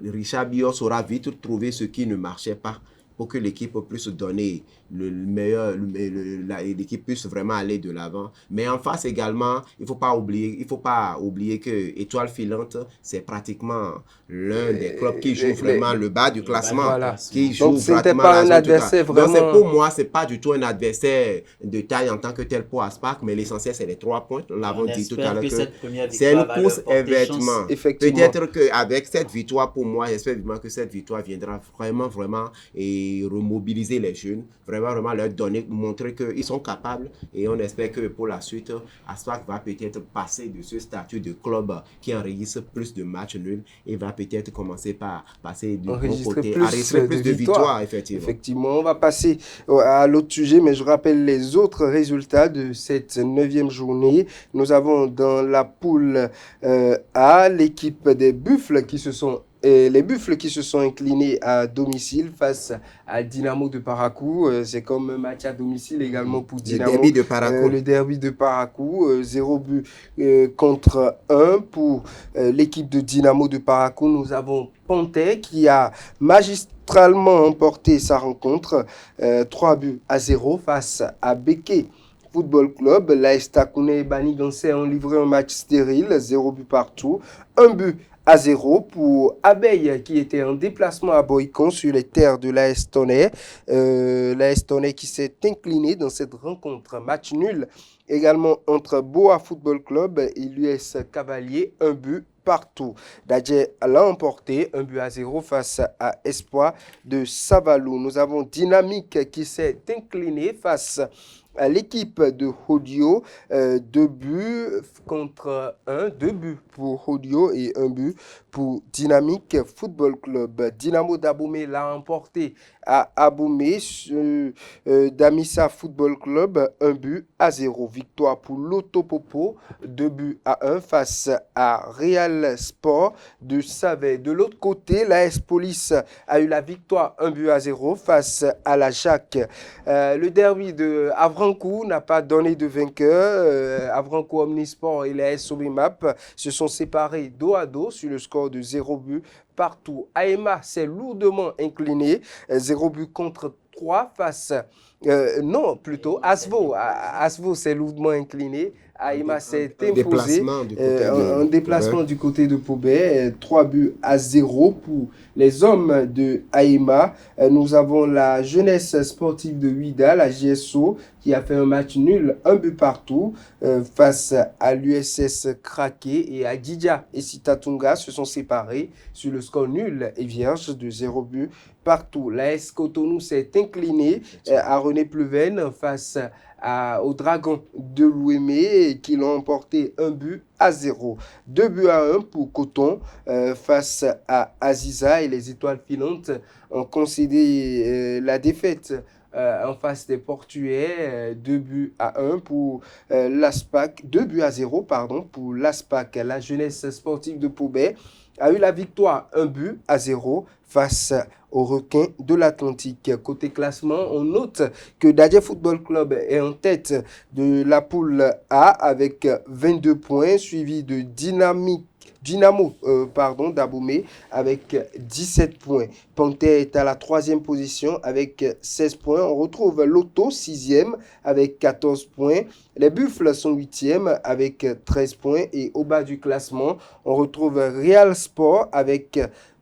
Richard Bio saura vite trouver ce qui ne marchait pas pour que l'équipe puisse donner le meilleur, l'équipe puisse vraiment aller de l'avant. Mais en face également, il ne faut pas oublier que Étoile Filante, c'est pratiquement l'un des clubs qui joue vraiment le bas du classement. Voilà. Qui joue donc, ce n'était pas un adversaire vraiment... Donc, pour moi, ce n'est pas du tout un adversaire de taille en tant que tel pour Aspac, mais l'essentiel, c'est les 3 points. Nous l'avons dit tout à l'heure. C'est une course événement. Peut-être qu'avec cette victoire, pour moi, j'espère vivement que cette victoire viendra vraiment et remobiliser les jeunes, vraiment leur donner, montrer qu'ils sont capables, et on espère que pour la suite, Aspac va peut-être passer de ce statut de club qui enregistre plus de matchs nuls et va peut-être commencer par passer du bon côté, enregistrer plus de victoires, effectivement. Effectivement, on va passer à l'autre sujet, mais je rappelle les autres résultats de cette 9e journée. Nous avons dans la poule A l'équipe des Buffles qui se sont les Buffles qui se sont inclinés à domicile face à Dynamo de Parakou. C'est comme un match à domicile également pour Le Dynamo. derby de Parakou. Le derby de Parakou, 0 but contre 1 pour l'équipe de Dynamo de Parakou. Nous avons Panthère qui a magistralement emporté sa rencontre, 3 buts à 0 face à Beke Football Club. L'AS Takoune et Bani Gansé ont livré un match stérile, 0 but partout, 1 but à 0 pour Abeille qui était en déplacement à Boycon sur les terres de l'AS Tonnerre. L'AS Tonnerre qui s'est incliné dans cette rencontre. Match nul également entre Boa Football Club et l'US Cavalier, 1 but partout. Dadje l'a emporté, 1 but à 0 face à Espoir de Savalou. Nous avons Dynamique qui s'est incliné face à l'équipe de Hodio, 2 buts contre 1, 2 buts pour Hodio et 1 but pour Dynamique Football Club. Dynamo d'Aboumé l'a emporté à Aboumé, Damissa Football Club, 1 but à 0. Victoire pour l'Autopopo, 2 buts à 1 face à Real Sport de Savet. De l'autre côté, l'AS Police a eu la victoire 1 but à 0 face à la Jacques. Le derby de Avrancourt n'a pas donné de vainqueur. Avrancourt Omnisport et l'AS Sobimap se sont séparés dos à dos sur le score de 0 but partout. AEMA s'est lourdement incliné, 0 but contre 3 face... Asvo. Asvo s'est lourdement incliné. AEMA s'est imposé en déplacement du côté de Pobet, 3 buts à 0 pour les hommes de AEMA. Nous avons la jeunesse sportive de Ouida, la GSO, qui a fait un match nul, 1 but partout, face à l'USS Kraké, et Adidja et Sitatunga se sont séparés sur le score nul et vierge de 0 but partout. L'AS Cotonou s'est incliné à René Pleven face au Dragon de Louémé qui l'ont emporté 1 but à 0. 2 buts à 1 pour Coton face à Aziza, et les étoiles filantes ont concédé la défaite en face des Portuais, 2 buts à 1 pour l'ASPAC, 2 buts à 0 pour l'ASPAC. La jeunesse sportive de Pobet a eu la victoire 1 but à 0 face aux requins de l'Atlantique. Côté classement, on note que Dadje Football Club est en tête de la poule A avec 22 points, suivi de Dynamo d'Aboumé avec 17 points. Panthère est à la 3e position avec 16 points. On retrouve Lotto 6e avec 14 points. Les Buffles sont 8e avec 13 points. Et au bas du classement, on retrouve Real Sport avec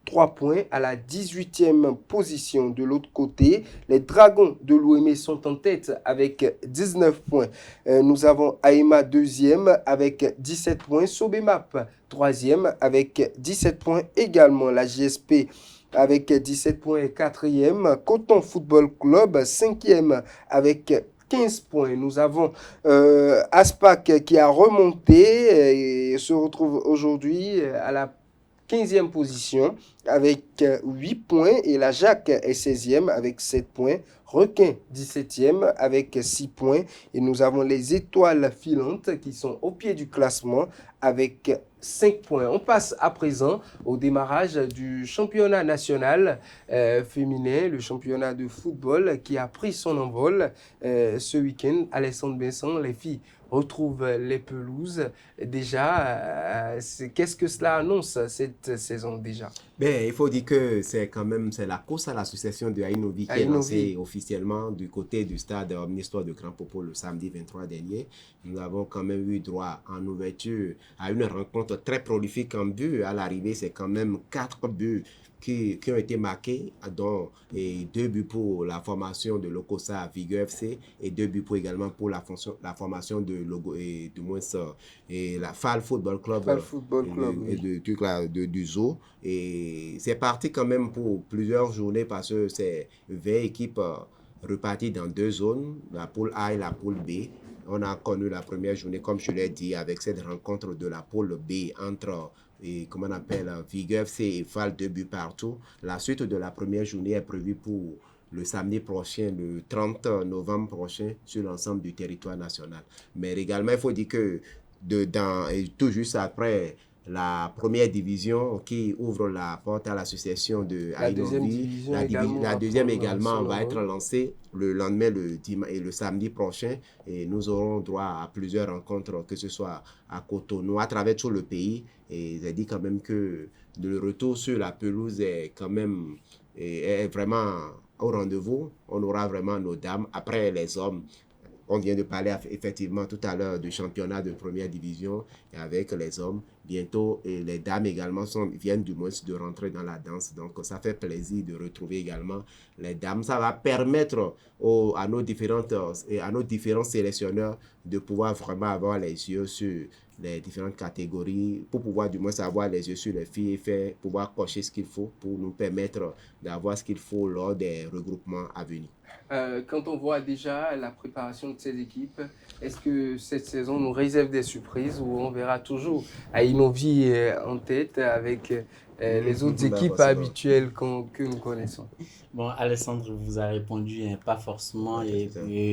3 points à la 18e position. De l'autre côté, les Dragons de l'Ouémé sont en tête avec 19 points. Nous avons AEMA 2e avec 17 points. Sobemap 3e avec 17 points également. La GSP avec 17 points et 4e. Coton Football Club 5e avec 15 points. Nous avons Aspac qui a remonté et se retrouve aujourd'hui à la 15e position avec 8 points, et la Jacques est 16e avec 7 points. Requin 17e avec 6 points, et nous avons les étoiles filantes qui sont au pied du classement avec 5 points. On passe à présent au démarrage du championnat national féminin, le championnat de football qui a pris son envol ce week-end. Alessandre Vincent, les filles retrouvent les pelouses. Déjà, qu'est-ce que cela annonce cette saison déjà? Il faut dire que c'est la course à l'association de Ainovi qui est lancée officiellement du côté du stade Omnisport de Grand Popo le samedi 23 dernier. Nous avons quand même eu droit en ouverture à une rencontre très prolifique en but. À l'arrivée, c'est quand même 4 buts qui ont été marqués, dont 2 buts pour la formation de Lokosa Vigueur FC et 2 buts également pour la formation de Logo et du moins et la FAL Football Club, du Zoo. Et c'est parti quand même pour plusieurs journées parce que c'est 20 équipes reparties dans 2 zones, la poule A et la poule B. On a connu la première journée, comme je l'ai dit, avec cette rencontre de la poule B entre Vigueur FC et FAL, 2 buts partout. La suite de la première journée est prévue pour le samedi prochain, le 30 novembre prochain, sur l'ensemble du territoire national. Mais également, il faut dire que tout juste après la première division qui ouvre la porte à l'association de La deuxième Aïnovi. division La également deuxième va également prendre va son être rôle. lancée le lendemain et le samedi prochain. Et nous aurons droit à plusieurs rencontres, que ce soit à Cotonou, à travers tout le pays. Et j'ai dit quand même que le retour sur la pelouse est quand même est vraiment au rendez-vous. On aura vraiment nos dames. Après les hommes, on vient de parler effectivement tout à l'heure du championnat de première division et avec les hommes. Bientôt, et les dames également viennent du moins de rentrer dans la danse. Donc, ça fait plaisir de retrouver également les dames. Ça va permettre à nos différents sélectionneurs de pouvoir vraiment avoir les yeux sur les différentes catégories pour pouvoir du moins avoir les yeux sur les filles et pouvoir cocher ce qu'il faut pour nous permettre d'avoir ce qu'il faut lors des regroupements à venir. Quand on voit déjà la préparation de ces équipes, est-ce que cette saison nous réserve des surprises ou on verra toujours Aïnovi en tête avec les autres équipes habituelles que nous connaissons? Bon, Alessandre vous a répondu, hein, pas forcément, et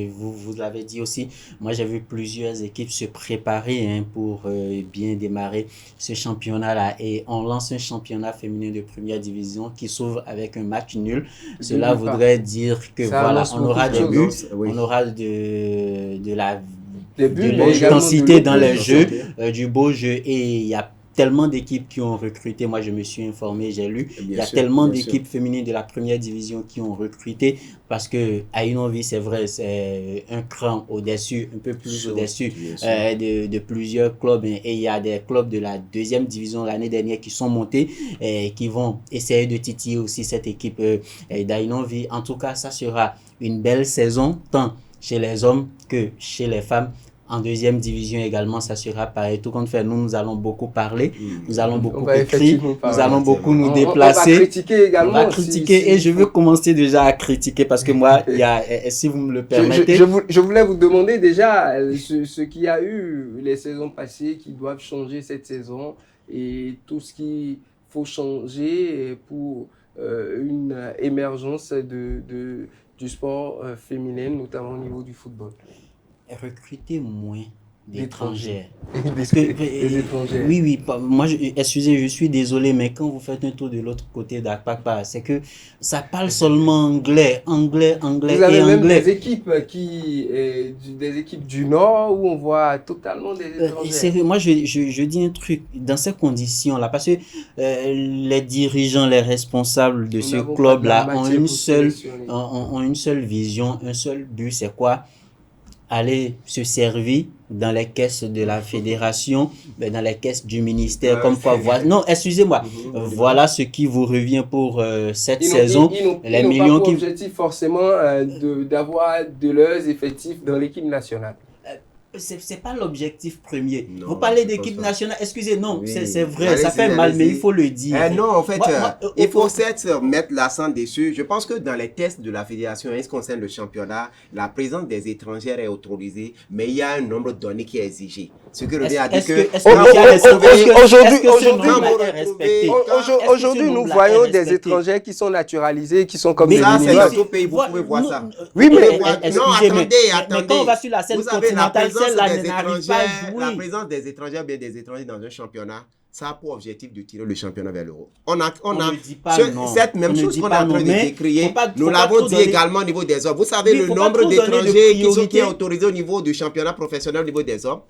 vous l'avez dit aussi. Moi, j'ai vu plusieurs équipes se préparer pour bien démarrer ce championnat-là. Et on lance un championnat féminin de première division qui s'ouvre avec un match nul. Cela voudrait dire que voilà, on aura des buts, on aura de la l'intensité dans les jeux, du beau jeu, et il y a tellement d'équipes qui ont recruté. Moi, je me suis informé, j'ai lu. Il y a tellement d'équipes féminines de la première division qui ont recruté parce que Aïnovi, c'est vrai, c'est un cran au-dessus, un peu plus au-dessus de plusieurs clubs. Et il y a des clubs de la deuxième division l'année dernière qui sont montés et qui vont essayer de titiller aussi cette équipe d'Aïnovi. En tout cas, ça sera une belle saison, tant chez les hommes que chez les femmes. En deuxième division également, ça sera pareil. Tout compte fait, nous allons beaucoup parler, nous allons beaucoup écrire, nous allons beaucoup nous déplacer. On va critiquer également. On va critiquer et je veux commencer déjà à critiquer parce que moi, si vous me le permettez. Je voulais vous demander déjà ce qu'il y a eu les saisons passées qui doivent changer cette saison et tout ce qu'il faut changer pour une émergence du sport féminin, notamment au niveau du football. Recruter moins d'étrangers. Des étrangers. Oui, moi, excusez, je suis désolé, mais quand vous faites un tour de l'autre côté d'Akpakpa, c'est que ça parle seulement anglais. Vous avez même des équipes des équipes du Nord où on voit totalement des étrangers. Moi, je dis un truc, dans ces conditions-là, parce que les dirigeants, les responsables de ce club-là ont une seule vision, un seul but, c'est quoi? Aller se servir dans les caisses de la fédération, dans les caisses du ministère, comme quoi, voilà. Non, excusez-moi, voilà ce qui vous revient pour cette saison. Les millions qui... objectif forcément d'avoir de leurs effectifs dans l'équipe nationale. C'est pas l'objectif premier. Non, vous parlez d'équipe nationale, excusez, non, oui. C'est vrai, ça fait mal, mais il faut le dire. Non, en fait, il faut mettre l'accent dessus. Je pense que dans les tests de la fédération, en ce qui concerne le championnat, la présence des étrangères est autorisée, mais il y a un nombre donné qui est exigé. Ce qui revient à dire que... Aujourd'hui, nous voyons des étrangers qui sont naturalisés, qui sont comme des ça, c'est notre pays, vous pouvez voir ça. Oui, mais... Non, attendez. Quand on va sur la scène continentale, la présence des étrangers, bien des étrangers dans un championnat, ça a pour objectif de tirer le championnat vers le haut. On a cette même chose qu'on est en train de décrire. Nous l'avons dit également au niveau des hommes. Vous savez le nombre d'étrangers qui sont autorisés au niveau du championnat professionnel au niveau des hommes.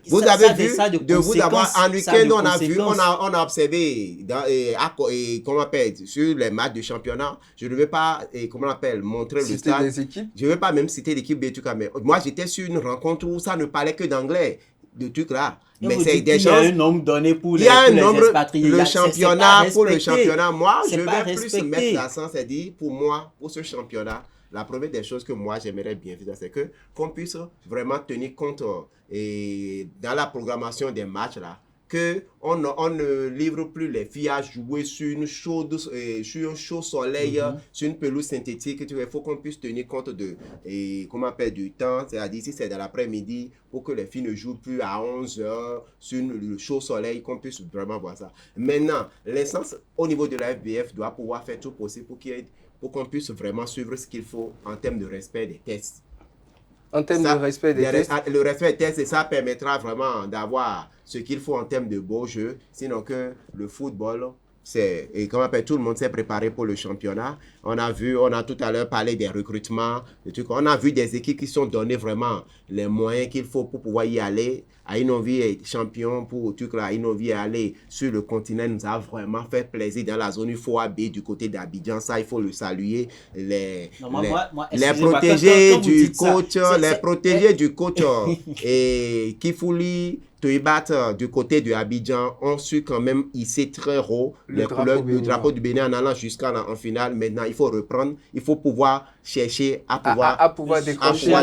Vous avez vu, de vous d'avoir en week-end, on a observé sur les matchs du championnat. Je ne vais pas, montrer le stade. Je ne vais pas même citer l'équipe Betuka, mais moi j'étais sur une rencontre où ça ne parlait que d'anglais, de trucs là. Mais c'est des gens. Il y a un nombre donné pour les expatriés. Le championnat, pour le championnat, moi je vais plus mettre l'accent, c'est-à-dire pour moi, pour ce championnat. La première des choses que moi j'aimerais bien faire, c'est qu'on puisse vraiment tenir compte dans la programmation des matchs là, qu'on ne livre plus les filles à jouer sur un chaud soleil, sur une pelouse synthétique. Il faut qu'on puisse tenir compte du temps, c'est-à-dire si c'est dans l'après-midi, pour que les filles ne jouent plus à 11h sur le chaud soleil, qu'on puisse vraiment voir ça. Maintenant, l'instance au niveau de la FBF doit pouvoir faire tout possible pour qu'on puisse vraiment suivre ce qu'il faut en termes de respect des tests. En termes de respect des tests. Le respect des tests, et ça permettra vraiment d'avoir ce qu'il faut en termes de beau jeu. Sinon que le football, et comme tout le monde s'est préparé pour le championnat. On a tout à l'heure parlé des recrutements, des trucs. On a vu des équipes qui sont données vraiment les moyens qu'il faut pour pouvoir y aller. Ainovi est champion pour tout là. Ainovi est allé sur le continent, nous a vraiment fait plaisir dans la zone UFOAB du côté d'Abidjan. Ça, il faut le saluer. Les protégés du coach, et Kifouli Toibat du côté de Abidjan ont su quand même hisser très haut le drapeau du Bénin en allant jusqu'en finale. Maintenant, il faut reprendre, il faut pouvoir chercher à pouvoir décrocher.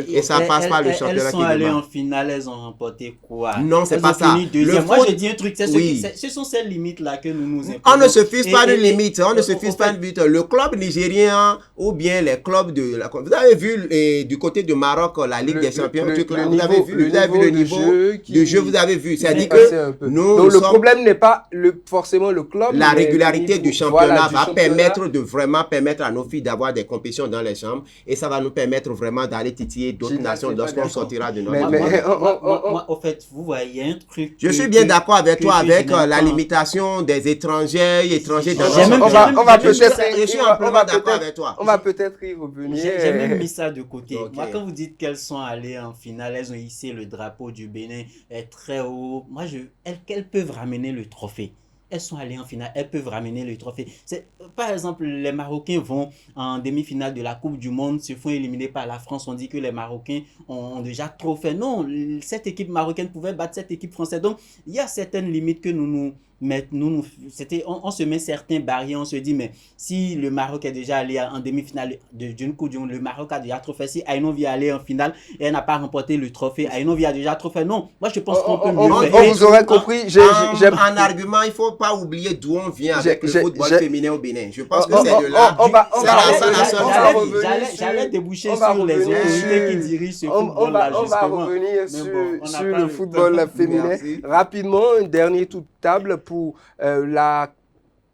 Et ça passe par le championnat. Elles sont allées en finale, elles ont remporté quoi? Non, c'est pas ça. Moi, je dis un truc, ce sont ces limites-là que nous imposons. On ne se fiche pas de limites, on ne se fiche pas de but. Le club nigérien ou bien les clubs de la... Vous avez vu du côté du Maroc, la Ligue des Champions, vous avez vu le niveau de jeu, vous avez vu. C'est-à-dire que le problème n'est pas forcément le club. La régularité du championnat va vraiment permettre à nos filles d'avoir des compétitions dans les chambres et ça va nous permettre vraiment d'aller titiller d'autres nations lorsqu'on sortira de notre moi, au fait, vous voyez un truc. Je suis bien d'accord avec toi avec la limitation des étrangers dans on va peut-être y revenir. J'ai même mis ça de côté. Moi, quand vous dites qu'elles sont allées en finale, elles ont hissé le drapeau du Bénin très haut. Moi, elles peuvent ramener le trophée. Elles sont allées en finale, elles peuvent ramener le trophée. Par exemple, les Marocains vont en demi-finale de la Coupe du Monde, se font éliminer par la France. On dit que les Marocains ont déjà trop fait. Non, cette équipe marocaine pouvait battre cette équipe française. Donc, il y a certaines limites que on se met certains barrières, on se dit, mais si le Maroc est déjà allé en demi-finale d'une Coupe du Monde, le Maroc a déjà trop fait. Si Ainovi est allé en finale et elle n'a pas remporté le trophée, Ainovi a déjà trop fait. Non, moi je pense qu'on peut mieux faire. Vous aurez compris. En argument, il ne faut pas oublier d'où on vient avec le football féminin au Bénin. Je pense que c'est de là. J'allais déboucher sur les autorités qui dirigent ce football-là. On va revenir sur le football féminin. Rapidement, un dernier tour de table pour la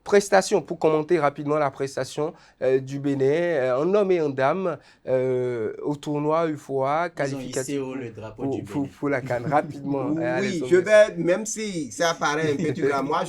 prestation, pour commenter rapidement la prestation du Bénin, en homme et en dame, au tournoi UFOA qualificatif pour la CAN. Rapidement. Oui, je vais, même si ça paraît un peu tout là, moi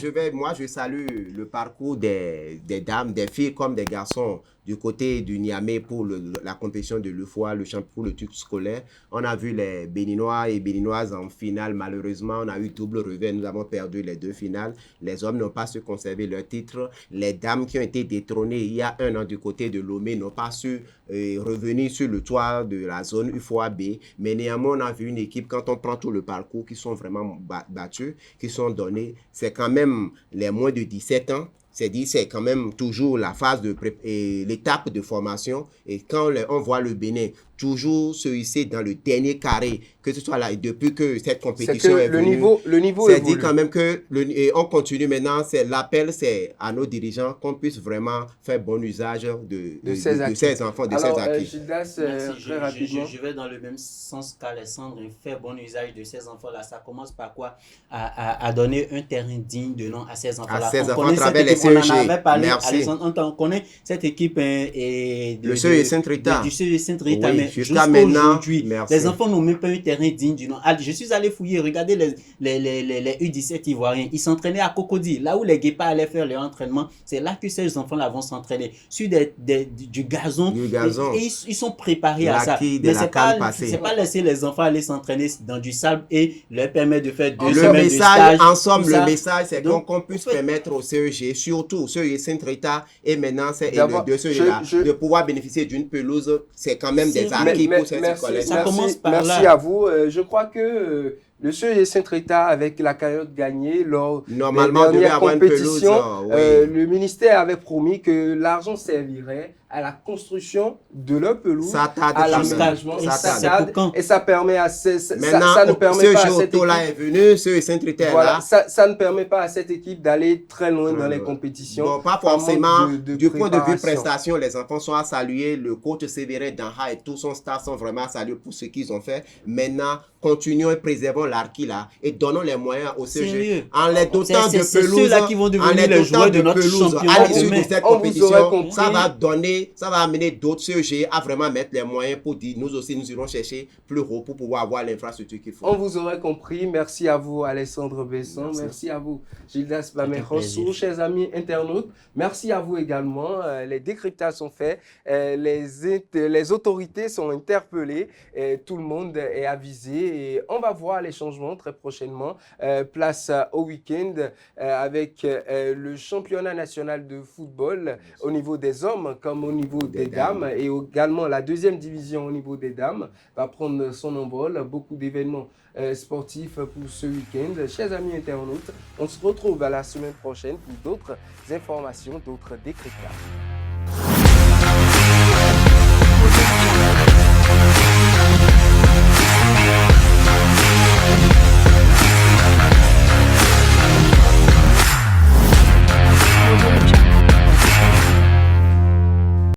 je salue le parcours des dames, des filles comme des garçons du côté du Niamey pour la compétition de l'UFOA, le champion pour le truc scolaire. On a vu les Béninois et Béninoises en finale. Malheureusement, on a eu double revers. Nous avons perdu les deux finales. Les hommes n'ont pas su conserver leur titre. Les dames qui ont été détrônées il y a un an du côté de Lomé n'ont pas su revenir sur le toit de la zone UFOA B. Mais néanmoins, on a vu une équipe, quand on prend tout le parcours, qui sont vraiment battus, qui sont donnés. C'est quand même les moins de 17 ans. C'est quand même toujours la phase l'étape de formation. Et quand on voit le Bénin toujours se hisser dans le dernier carré, que ce soit là, depuis que cette compétition est venue. Le niveau c'est dit quand même que on continue maintenant. L'appel, c'est à nos dirigeants qu'on puisse vraiment faire bon usage de ces enfants, de ces acquis. Gildas, très rapidement. Je vais dans le même sens qu'Alessandre. Faire bon usage de ces enfants-là. Ça commence par quoi? À donner un terrain digne de nom à ces enfants-là. À ces enfants à travers les CEG. On en avait parlé, merci. Alessandre, on connaît cette équipe le CEG Saint-Rita. Du CEG Saint-Rita, mais jusqu'à maintenant, les enfants n'ont même pas un terrain digne du nom. Je suis allé fouiller, regardez les U17 ivoiriens. Ils s'entraînaient à Cocody, là où les guépards allaient faire leur entraînement. C'est là que ces enfants-là vont s'entraîner. Sur du gazon. Et ils sont préparés à ça. Mais c'est pas laisser les enfants aller s'entraîner dans du sable et leur permettre de faire 2 semaines de stage. En somme, le message, c'est qu'on puisse permettre au CEG, surtout au CEG Saint-Rita et maintenant c'est de CEG-là, de pouvoir bénéficier d'une pelouse. C'est quand même des acquis pour cette école. Ça commence par là. Merci à vous. Je crois que le CEG Saint-Rita, avec la cagnotte gagnée lors des dernières compétitions, le ministère avait promis que l'argent servirait à la construction de leur pelouse, à l'aménagement, et ça permet à ça ne permet pas à cette équipe là est venu, ce Saint-Rita là. Ça ne permet pas à cette équipe d'aller très loin dans les compétitions. Bon, pas forcément. Du point de vue prestation, les enfants sont à saluer. Le coach Séverin Danha et tout son staff sont vraiment à saluer pour ce qu'ils ont fait. Maintenant, continuons et préservons l'archi là et donnons les moyens au CG en les dotant de pelouse. C'est ceux-là qui vont devenir les joueurs de notre championnat. À l'issue de cette compétition, ça va donner et ça va amener d'autres CEG à vraiment mettre les moyens pour dire nous aussi nous irons chercher plus haut pour pouvoir avoir l'infrastructure qu'il faut. On vous aurait compris. Merci à vous, Alessandre Besson. Merci à vous, Gildas Bamerosso. Chers amis internautes, merci à vous également. Les décryptages sont faits. Les autorités sont interpellées. Tout le monde est avisé. Et on va voir les changements très prochainement. Place au week-end avec le championnat national de football au niveau des hommes comme au niveau des dames. Et également la deuxième division au niveau des dames va prendre son envol. Beaucoup d'événements sportifs pour ce week-end. Chers amis internautes, on se retrouve à la semaine prochaine pour d'autres informations, d'autres décryptages.